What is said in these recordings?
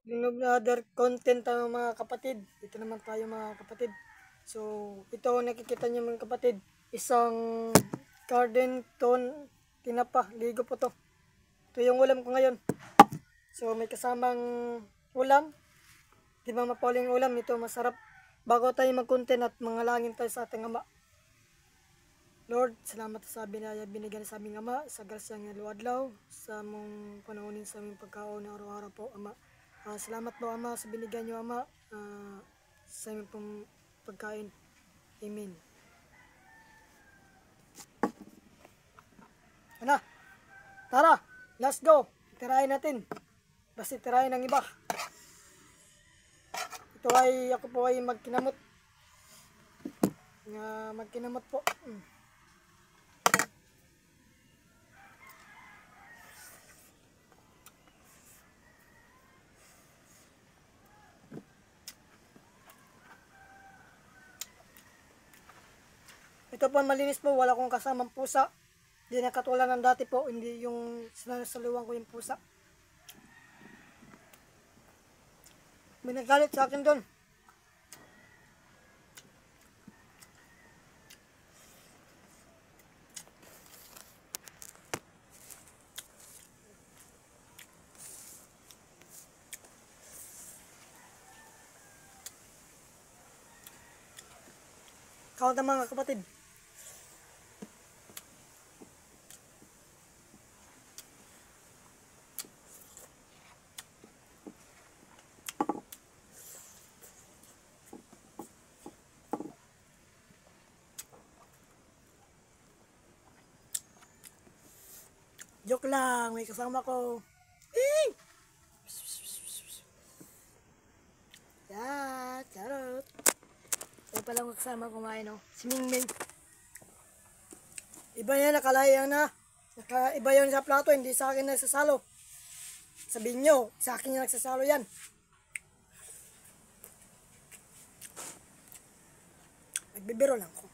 another content tayo mga kapatid. Ito naman tayo mga kapatid. So, ito nakikita niyo mga kapatid. Isang garden ton tinapa. Ligo po to. Ito yung ulam ko ngayon. So, may kasamang ulam. Di ba mapaling ulam? Ito masarap. Bago tayo mag-content at mangalangin tayo sa ating Ama. Lord, salamat sa binigyan sa aming Ama, sa grasyang luwadlaw, sa mong panaunin sa aming pagkaon araw-araw po, Ama. Salamat po, Ama, sa binigyan niyo, Ama, sa aming pong pagkain. Amen. Ano? Tara, let's go. Tirahin natin. Basta tirahin ng iba. Ito ay, ako po ay magkinamot. Magkinamot po. Ito po malinis po, wala kong kasamang pusa. Hindi na katulad ng dati po, hindi yung sinasaluhan ko yung pusa. May nagalit sa akin doon. Count ang mga kapatid. Joke lang, may kasama ko. Eh! Yan, charot. Ito palang kasama kumain, no? Si Mingming. Iba yan, nakalaya na. Iba yun sa plato, hindi sa akin nagsasalo. Sabihin nyo, sa akin yung nagsasalo yan. Nagbibiro lang ko.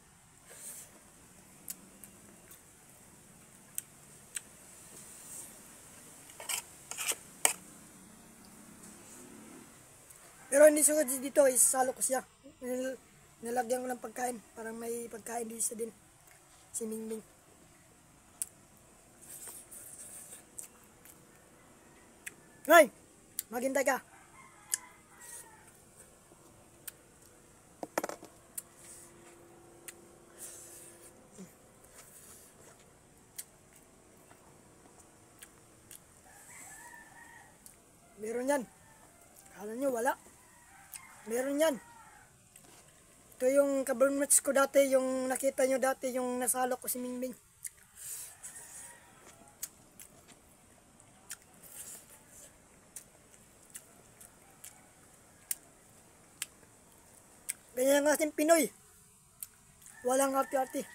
Pero hindi sugod dito, isasalo ko siya. Nalagyan ko ng pagkain, parang may pagkain dito sa din. Si Mingming. Hoy! Maghintay ka. Meron yan. Kala nyo wala. Meron yan. Ito yung kaburnmats ko dati, yung nakita nyo dati, yung nasalo ko si Mingming. Ganyan ang ating Pinoy. Walang arte-arte.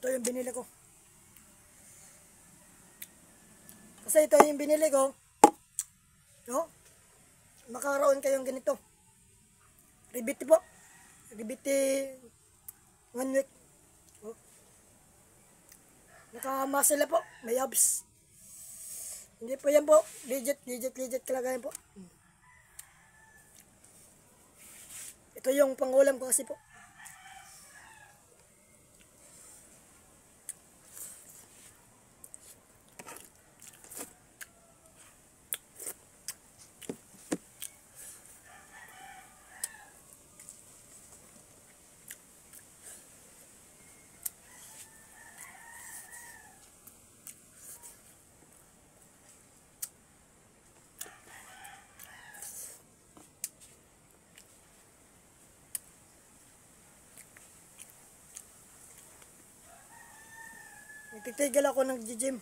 Ito yung binili ko. Kasi ito yung binili ko. No? Makaroon kayong ganito. Ribiti po. Ribiti 1 week. Oh. Nakamasala po. May abs. Hindi po yan po. Legit kalagayan po. Ito yung pangulam ko kasi po. Nagtitigil ako nag-gym.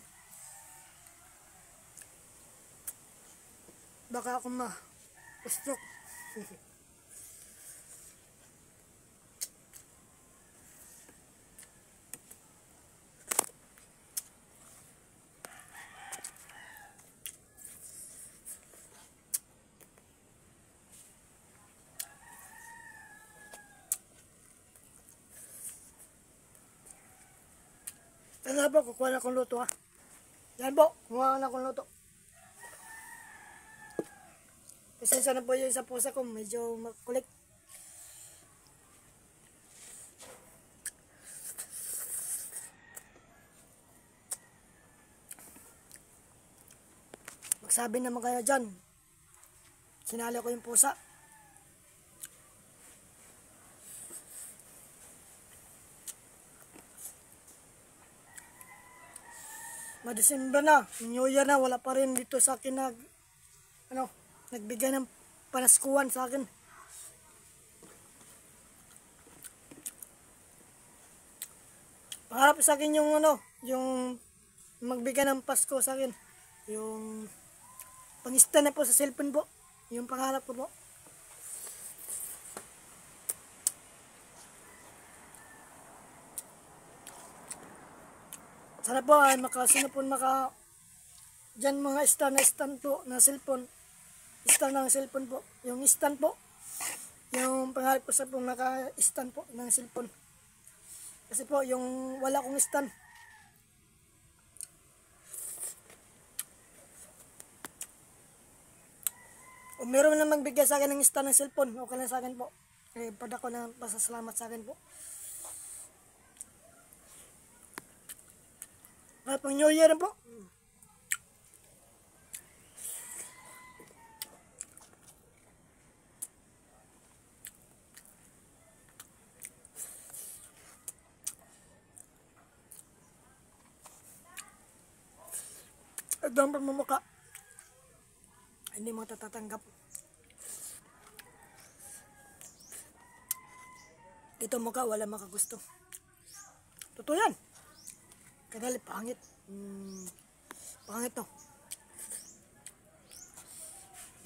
Baka ako ma-stroke. Ano po, kukuha na akong luto ha. Yan po, kukuha na akong luto. Pasensya na po yung sa pusa ko, medyo makulit. Magsabi naman kayo dyan. Sinali ko yung pusa. Madisembre na, New Year na, wala pa rin dito sa akin nagbigay ng panaskuhan sa akin. Pangarap sa akin yung magbigay ng Pasko sa akin. Yung pang-stand na po sa cellphone po. Yung pangarap ko po. Sana po ay makasino po dyan mga stand po na cellphone. Stand ng cellphone po. Yung stand po. Yung pangarap ko sa pong naka-stand po ng cellphone. Kasi po yung wala kong stand. O meron na magbigay sa akin ng stand ng cellphone. Okay lang sa akin po. Pada ko na pasasalamat sa akin po. Pang New Year po. At ang pagmamukha, hindi mo tatatanggap. Ito mukha, wala makagusto. Totoo yan. Kadali, pangit. Pangit to.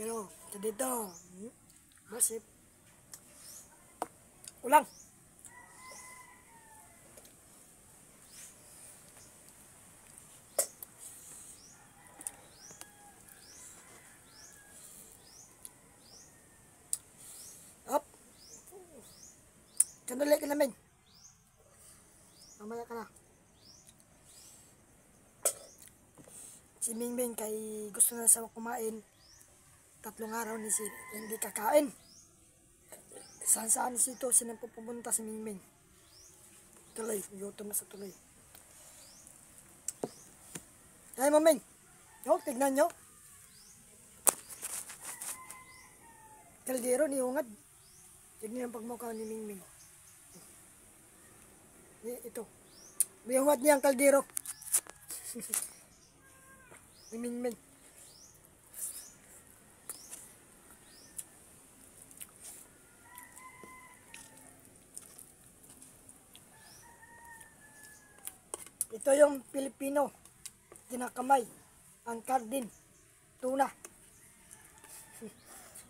Pero, ito dito, masip. Ulang. Up. Sandali ka namin. Mamaya ka na. Si Mingming kay gusto na sa kumain. 3 araw ni si hindi kakain. Saan si ito pupunta si Mingming. Tuloy, gutom na sa tuloy. Ay, Mingming. Tignan nyo. Kaldero ni Ungad. Tignan yung pagmukha ni Mingming. Ito. May ungad niya ang kaldero. Ni Mingming. Ito yung Pilipino. Ginakamay. Ang kardin. Tuna.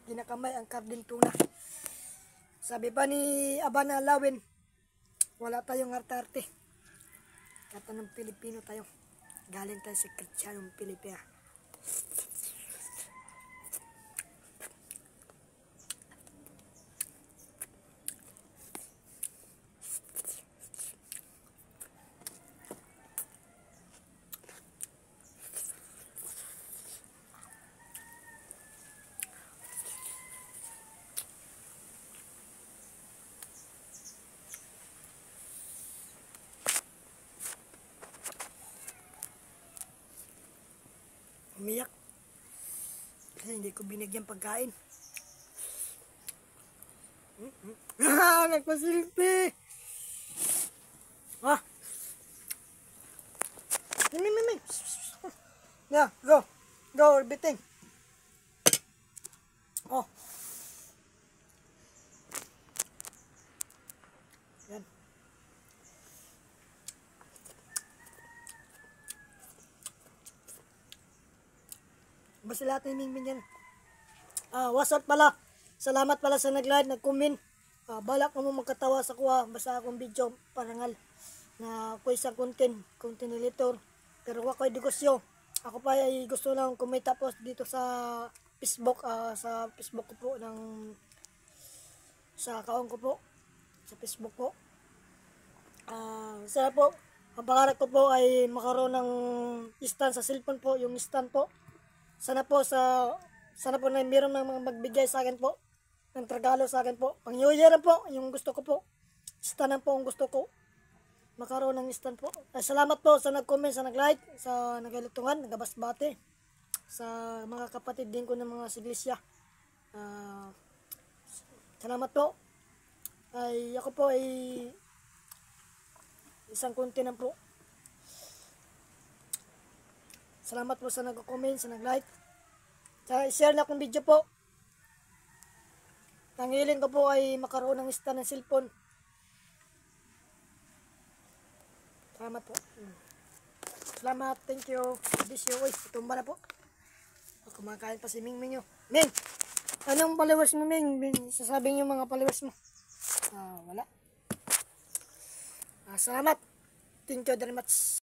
Ginakamay ang kardin tuna. Sabi pa ni Abana Lawin, wala tayong arte-arte. Kata ng Pilipino tayo. Galing tayo sa Kristyanong Pilipina. Umiyak. Kasi hindi ko binigyan pagkain. Nagpasilpi. Mimi. Yeah, go. Go, orbiting. Oh. Yan. Basta lahat ng Mingming yan. What's up pala? Salamat pala sa nag-like, nag-comment. Balak mo magkatawa sa kuha. Basta akong video, parangal. Na ako isang content editor. Pero ako ay negosyo. Ako pa ay gusto lang kumita post dito sa Facebook. Sa Facebook ko po. Sa account ko po. Sa Facebook po. Sana po, Ang pangarap ko po ay makaroon ng stand sa cellphone po, yung stand po. Sana po na meron ng mga magbigay sa akin po ng regalo sa akin po. Pang New Year po, yung gusto ko po. Stand po ang gusto ko. Makaroon ng stand po. Ay, salamat po sa nag-comment, sa nag-like, sa nagalutungan, nagabasbate. Sa mga kapatid din ko ng mga siglisya. Salamat po. Ay, ako po ay isang kontinan po. Salamat po sa nag-comment, sa nag-like. Sa share na akong video po. Tangilin ko po ay makaroon ng stand ng cellphone. Salamat po. Salamat, thank you. This you. Uy, tumba na po. Kumakain pa si Ming Ming. Ming! Anong followers mo, Ming? Sasabihin yung mga followers mo. Wala. Salamat. Thank you very much.